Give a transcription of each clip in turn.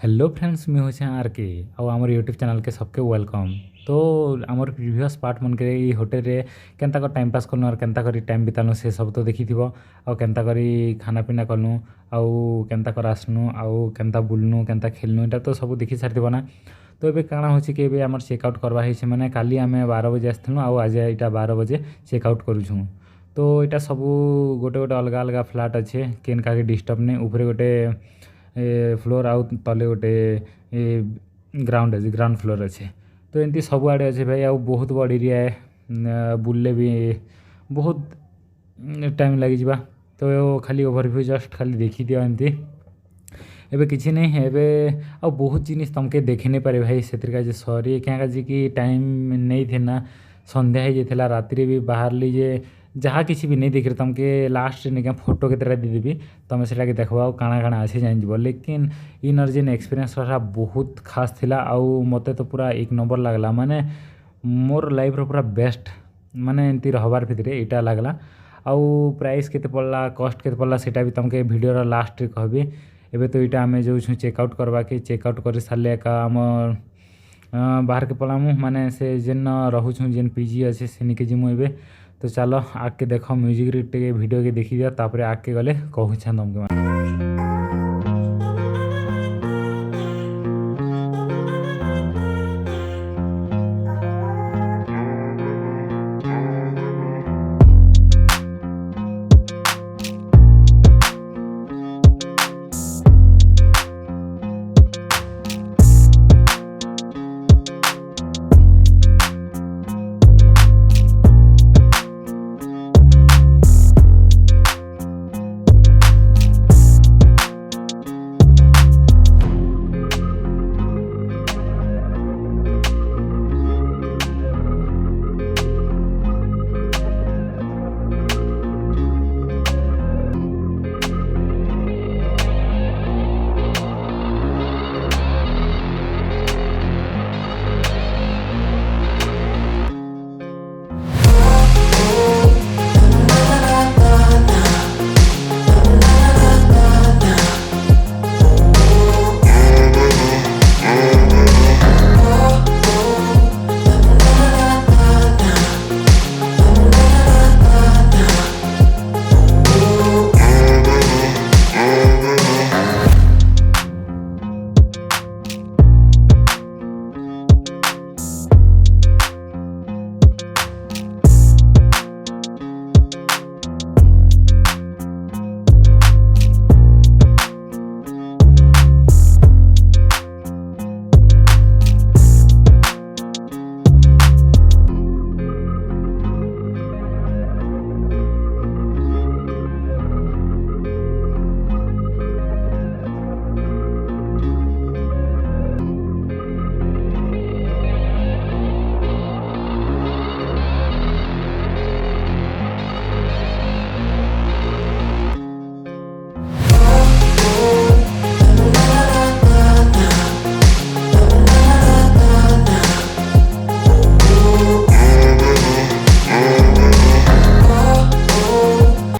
Hello friends मुझे हूँ are के आमर यूट्यूब चैनल के सबके वेलकम। तो आमर प्रिवियस पार्ट मन के होटेल रे केनता कर टाइम पास कलु और केनता करी टाइम बितानु से सब तो देखी थी आउ केनता करी खाना पीना कलु आउ केनता कर आसनु आउ केनता बुलनु केनता खेलनु इटा तो सब देखी सारी ना। तो ये काଣା होची कि एबे आमर चेकआउट करवा है माने काली आमे 12 बजे आसथिलु आउ आज इटा 12 बजे चेकआउट करूछु। तो इटा सब गोटे गोटे अलग अलग फ्लाट अच्छे केन का डिस्टर्ब नहीं ऊपर गोटे फ्लोर आउ तले गोटे ग्राउंड अच्छे ग्राउंड फ्लोर अच्छे। तो एमती सबुआड़े अच्छे भाई आउ बहुत बड़ एरिया है बुलले भी बहुत टाइम लगी जा। तो खाली ओवरव्यू जस्ट खाली देखी दियो एमती एबे किसी नहीं है एबे आ बहुत जिनिस तुमके देखे नहीं पारे भाई से सॉरी क्या कि टाइम नहीं थे ना संध्या ही जाता राति भी बाहर लीजे जहाँ किसी भी नहीं देख रहे तुमके लास्ट नहीं क्या फोटो के तरह देदेवी तुम से देखो काଣା काଣା अच्छे जान लेकिन इनर जेन एक्सपीरियंस बहुत खास थिला आउ मते तो पूरा एक नंबर लगला माने मोर लाइफ रो पूरा बेस्ट माने एमती रहबार भितर यहाँ लगला। आउ प्राइस केते पड़ला कॉस्ट केते पड़ला सेटा भी तुमके वीडियो लास्ट रे कहबी। एबे तो यहाँ आम जो चेकआउट करवा के चेकआउट कर सारे एका आम बाहर के पलामु माने से जेन रहुछु जेन पीजी अच्छे से निके जिमु एबे। तो चलो आके देख म्यूजिक टे वीडियो के देखी दिया तापर आके गले कहूँ तुमके।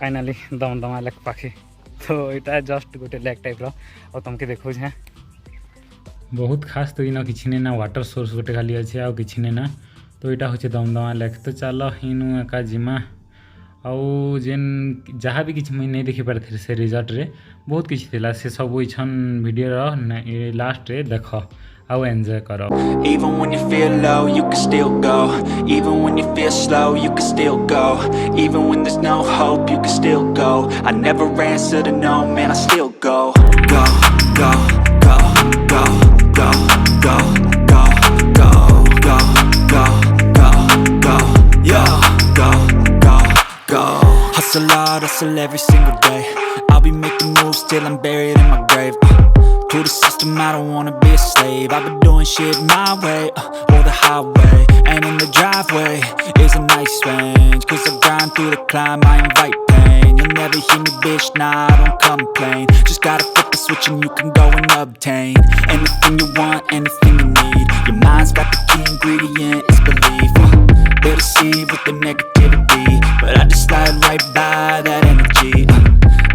फाइनाली दमदमा लेक पाखे तो यहाँ जस्ट गोटे लेक टाइप और तुमके देखो बहुत खास तो इन कि ना वाटर सोर्स गोटे खाली अच्छे आउ कि ना। तो यहाँ हूँ दमदमा लेक। तो चलो इनू एका जिमा आउ जेन जहाँ भी किसी मुझे नहीं देखी पारे से रिजॉर्ट रे बहुत किसी थिला से सब इछन वीडियो लास्ट रे देख आउ एंजॉय करो। Even when you feel low, you can still go. Even when you feel slow, you can still go. Even when there's no hope, you can still go. I never answer to no, man, I still go. Go, go, go, go, go, go, go, go, go, go, go, go, yo, go, go, go. Hustle hard, hustle every single day. I'll be making moves till I'm buried in my grave. To the system, I don't wanna be a slave. I've been doing shit my way, or the highway. And in the driveway is a nice range. Cause I grind through the climb, I invite pain. You'll never hear me, bitch, nah, I don't complain. Just gotta flip the switch and you can go and obtain anything you want, anything you need. Your mind's got the key ingredient, it's belief. They deceive with the negativity, but I just slide right by that energy.